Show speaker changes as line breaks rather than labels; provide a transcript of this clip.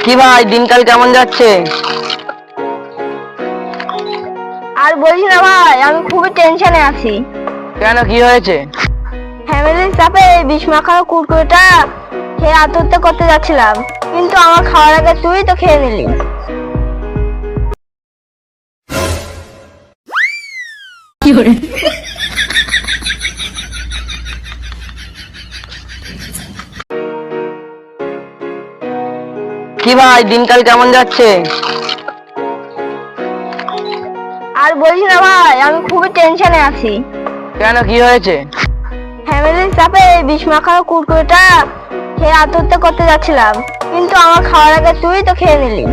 কি ভাই, দিনকাল কেমন যাচ্ছে?
আর বলিস না ভাই, আমি খুবই টেনশনে আছি।
কেন, কি হয়েছে?
ফ্যামিলির চাপে এই বিষ মাখানো কুরকুরেটা খেয়ে আত্মহত্যা করতে যাচ্ছিলাম, কিন্তু আমার খাওয়ার আগে তুই তো খেয়ে নিলি।
কি ভাই, দিনকাল কেমন যাচ্ছে?
আর বলিস না ভাই, আমি খুবই টেনশনে আছি।
কেন, কি হয়েছে?
ফ্যামিলির চাপে এই বিষ মাখানো কুরকুরেটা খেয়ে আত্মহত্যা করতে যাচ্ছিলাম, কিন্তু আমার খাওয়ার আগে তুই তো খেয়ে নিলি।